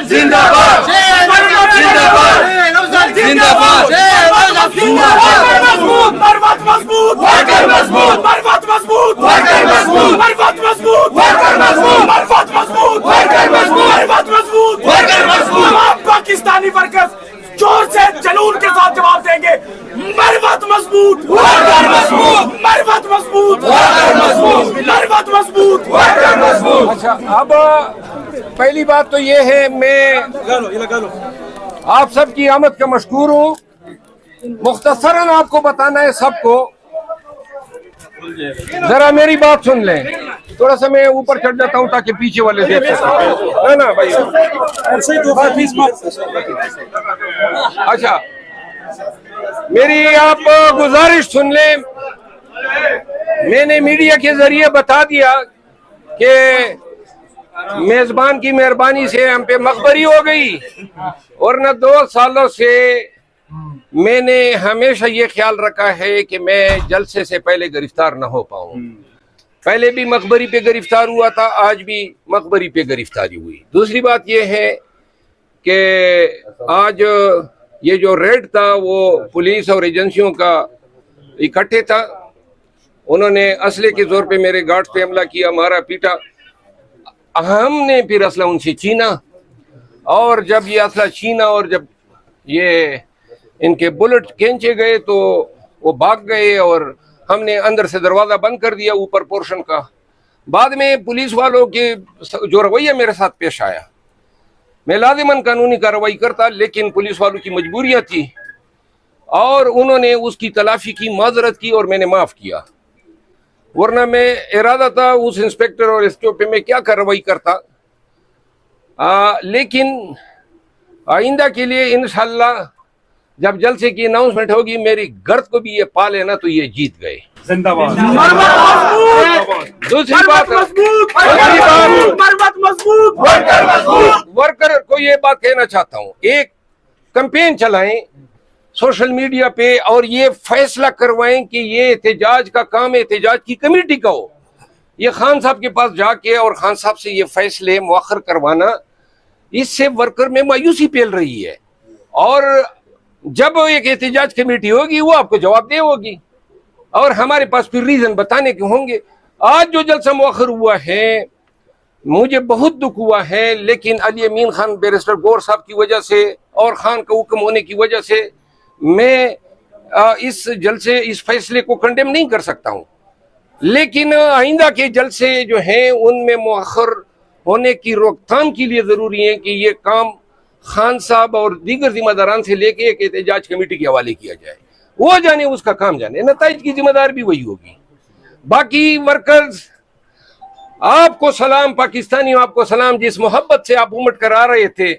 जिंदाबाद जिंदाबाद जिंदाबाद मजबूत मरवत मजबूत वर्कर मजबूत मरवत मजबूत वर्कर मजबूत मरवत मजबूत वर्कर मजबूत मरवत मजबूत वर्कर मजबूत मरवत मजबूत वर्कर मजबूत। आप पाकिस्तानी वर्कर्स जोर से जुनून के साथ जवाब देंगे, मरवत मजबूत वर्कर मजबूत मरवत मजबूत वर्कर मजबूत मरवत मजबूत वर्कर मजबूत। अच्छा, अब पहली बात तो ये है, मैं आप सबकी आमद का मशकूर हूँ। मुख्तसरन आपको बताना है सबको, जरा मेरी बात सुन लें। थोड़ा सा मैं ऊपर चढ़ जाता हूँ ताकि पीछे वाले देख सकें, ना भाई। अच्छा, मेरी आप गुजारिश सुन लें। मैंने मीडिया के जरिए बता दिया कि मेजबान की मेहरबानी से हम पे मखबरी हो गई, और न 2 सालों से मैंने हमेशा ये ख्याल रखा है कि मैं जलसे से पहले गिरफ्तार न हो पाऊं। पहले भी मखबरी पे गिरफ्तार हुआ था, आज भी मखबरी पे गिरफ्तारी हुई। दूसरी बात यह है कि आज ये जो रेड था वो पुलिस और एजेंसियों का इकट्ठे था। उन्होंने असले के जोर पे मेरे गार्ड पे हमला किया, मारा पीटा। हमने फिर असला उनसे छीना, और जब ये असला छीना और जब ये इनके बुलेट खींचे गए तो वो भाग गए, और हमने अंदर से दरवाजा बंद कर दिया ऊपर पोर्शन का। बाद में पुलिस वालों के जो रवैया मेरे साथ पेश आया, मैं लाजिमन कानूनी कार्रवाई करता, लेकिन पुलिस वालों की मजबूरियां थी और उन्होंने उसकी तलाफी की, माजरत की, और मैंने माफ किया। वरना मैं इरादा था उस इंस्पेक्टर और इसके पे मैं क्या कार्रवाई करता। लेकिन आइंदा के लिए इंशाल्लाह जब जलसे की अनाउंसमेंट होगी, मेरी गर्द को भी ये पा लेना तो ये जीत गए। जिंदाबाद। दूसरी बात, वर्कर को ये बात कहना चाहता हूँ, एक कैंपेन चलाएं सोशल मीडिया पे और ये फैसला करवाएं कि ये एहतजाज का काम एहतजाज की कमेटी का हो। ये खान साहब के पास जाके और खान साहब से ये फैसले मुअख्खर करवाना, इससे वर्कर में मायूसी फैल रही है। और जब एक एहतजाज कमेटी होगी वो आपको जवाब दे होगी, और हमारे पास फिर रीजन बताने के होंगे। आज जो जलसा मुअख्खर हुआ है, मुझे बहुत दुख हुआ है, लेकिन अली अमीन खान बैरिस्टर गौर साहब की वजह से और खान का हुक्म होने की वजह से मैं इस जलसे, इस फैसले को कंडेम नहीं कर सकता हूं। लेकिन आइंदा के जलसे जो हैं उनमें मुअख्खर होने की रोकथाम के लिए जरूरी है कि ये काम खान साहब और दीगर जिम्मेदारान से लेके एक एहतजाज कमेटी के हवाले किया जाए। वो जाने, उसका काम जाने, नताइज की जिम्मेदार भी वही होगी। बाकी वर्कर्स, आपको सलाम, पाकिस्तानियों आपको सलाम। जिस मोहब्बत से आप उमट कर आ रहे थे,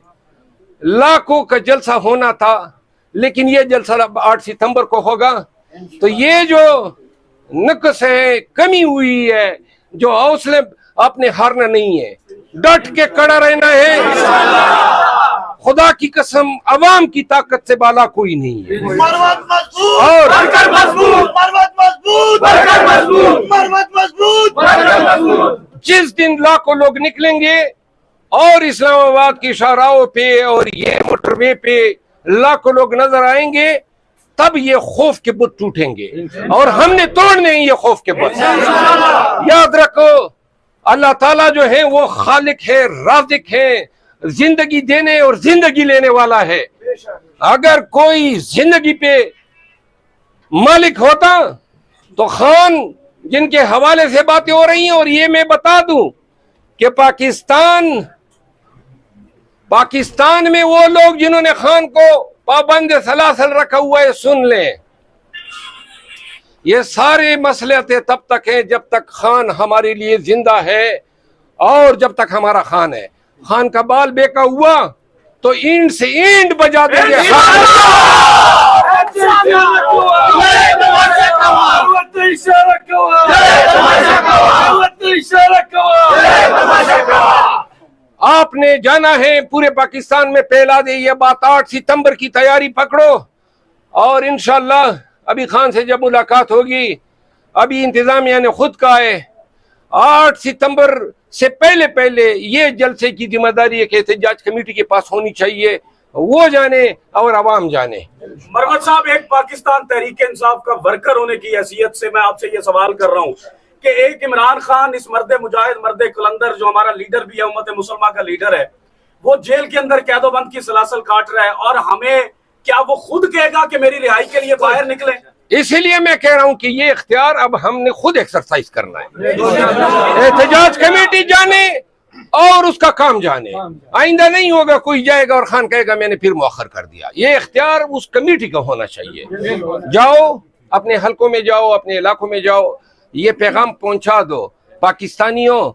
लाखों का जलसा होना था, लेकिन ये जलसा 8 सितंबर को होगा। तो ये जो नक्स है, कमी हुई है, जो हौसले, आपने हारना नहीं है, डट के खड़ा रहना है। खुदा की कसम, अवाम की ताकत से बाला कोई नहीं है। मरवत मजबूत और वर्कर मजबूत मरवत मजबूत वर्कर मजबूत मरवत मजबूत वर्कर मजबूत। जिस दिन लाखों लोग निकलेंगे और इस्लामाबाद की शाहराहों पे और ये मोटरवे पे लाखों लोग नजर आएंगे, तब ये खौफ के बुत टूटेंगे और हमने तोड़ने हैं ये खौफ के बुत। याद रखो, अल्लाह ताला जो है वो खालिक है, राज़िक है, जिंदगी देने और जिंदगी लेने वाला है। अगर कोई जिंदगी पे मालिक होता तो खान, जिनके हवाले से बातें हो रही हैं, और ये मैं बता दूं कि पाकिस्तान में वो लोग जिन्होंने खान को पाबंद सलासल रखा हुआ है, सुन लें, ये सारे मसले तब तक हैं जब तक खान हमारे लिए जिंदा है और जब तक हमारा खान है। खान का बाल बेका हुआ तो ईंट से ईंट बजा देंगे। आपने जाना है पूरे पाकिस्तान में फैला दे ये बात। 8 सितंबर की तैयारी पकड़ो और इंशाल्लाह अभी खान से जब मुलाकात होगी, अभी इंतजामिया ने खुद कहा है 8 सितंबर से पहले पहले ये जलसे की जिम्मेदारी एक एहतजाज कमेटी के पास होनी चाहिए, वो जाने और अवाम जाने। मरवत साहब, एक पाकिस्तान तहरीक इंसाफ का वर्कर होने की हैसियत से मैं आपसे ये सवाल कर रहा हूँ कि एक इमरान खान, इस मर्द मुजाहिद, मर्द कलंदर, जो हमारा लीडर भी है, उम्मत मुसलमान का लीडर है, वो जेल के अंदर कैदोबंद की सलासल काट रहा है, और हमें क्या वो खुद कहेगा कि मेरी रिहाई के लिए बाहर निकले? इसीलिए मैं कह रहा हूं कि ये इख्तियार अब हमने खुद एक्सरसाइज करना है। एहतजाज कमेटी जाने और उसका काम जाने। आइंदा नहीं होगा कोई जाएगा और खान कहेगा मैंने फिर मौखर कर दिया। ये इख्तियार उस कमेटी का होना चाहिए। जाओ अपने हलकों में जाओ, अपने इलाकों में जाओ, ये पैगाम पहुंचा दो, पाकिस्तानियों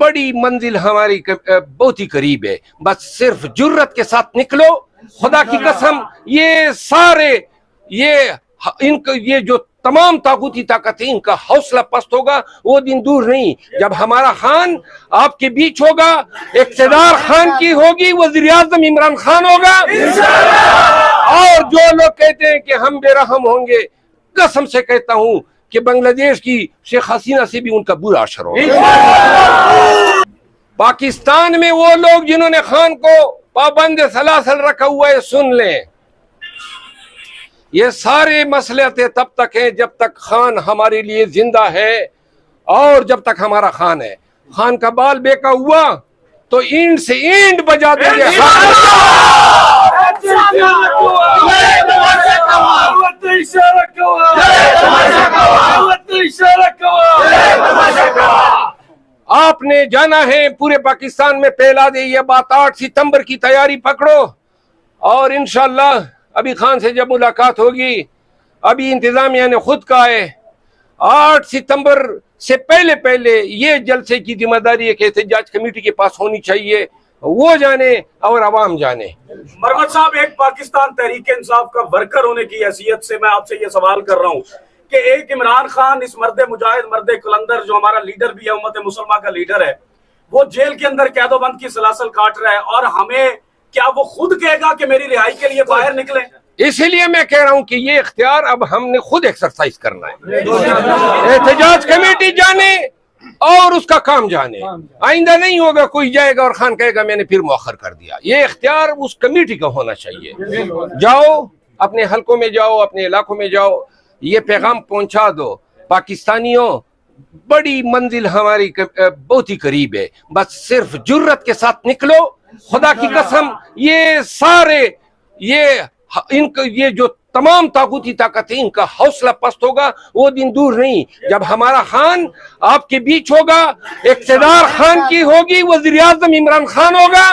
बड़ी मंजिल हमारी बहुत ही करीब है, बस सिर्फ जुर्रत के साथ निकलो। खुदा की कसम, ये सारे ये जो तमाम ताकूती ताकत है, इनका हौसला पस्त होगा। वो दिन दूर नहीं जब हमारा खान आपके बीच होगा, इक़्तिदार खान की होगी, वज़ीर आज़म इमरान खान होगा। और जो लोग कहते हैं कि हम बेरहम होंगे, कसम से कहता हूं कि बांग्लादेश की शेख हसीना से भी उनका बुरा असर होगा। पाकिस्तान में वो लोग जिन्होंने खान को पाबंद सलासल रखा हुआ है, सुन लें, ये सारे मसले तब तक हैं जब तक खान हमारे लिए जिंदा है, और जब तक हमारा खान है। खान का बाल बेका हुआ तो ईंट से ईंट बजा देंगे। आपने जाना है पूरे पाकिस्तान में फैला दे ये बात। 8 सितंबर की तैयारी पकड़ो, और इंशाअल्लाह अभी खान से जब मुलाकात होगी, अभी इंतजामिया ने खुद कहा है 8 सितंबर से पहले पहले ये जलसे की जिम्मेदारी एक एहतजाज कमेटी के पास होनी चाहिए, वो जाने और अवाम जाने। मरवत साहब, एक पाकिस्तान तहरीक इंसाफ का वर्कर होने की हैसियत से मैं आपसे ये सवाल कर रहा हूँ कि एक इमरान खान, इस मर्द मुजाहिद, मर्द कलंदर, जो हमारा लीडर भी है, उम्मत मुसलमान का लीडर है, वो जेल के अंदर कैदोबंद की सलासल काट रहा है, और हमें क्या वो खुद कहेगा कि मेरी रिहाई के लिए बाहर निकले? इसीलिए मैं कह रहा हूं कि ये इख्तियार अब हमने खुद एक्सरसाइज करना है। एहतजाज कमेटी जाने और उसका काम जाने। आइंदा नहीं होगा कोई जाएगा और खान कहेगा मैंने फिर मौखर कर दिया। ये इख्तियार उस कमेटी का होना चाहिए। जाओ अपने हलकों में जाओ, अपने इलाकों में जाओ, ये पैगाम पहुंचा दो, पाकिस्तानियों बड़ी मंजिल हमारी बहुत ही करीब है, बस सिर्फ जुर्रत के साथ निकलो। खुदा की कसम, ये सारे ये जो तमाम ताकूती ताकत है, इनका हौसला पस्त होगा। वो दिन दूर नहीं जब हमारा खान आपके बीच होगा, इक़्तिदार खान की होगी, वज़ीर आज़म इमरान खान होगा।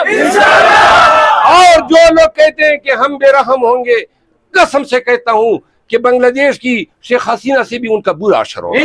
और जो लोग कहते हैं कि हम बेरहम होंगे, कसम से कहता हूं कि बांग्लादेश की शेख हसीना से भी उनका बुरा असर होगा।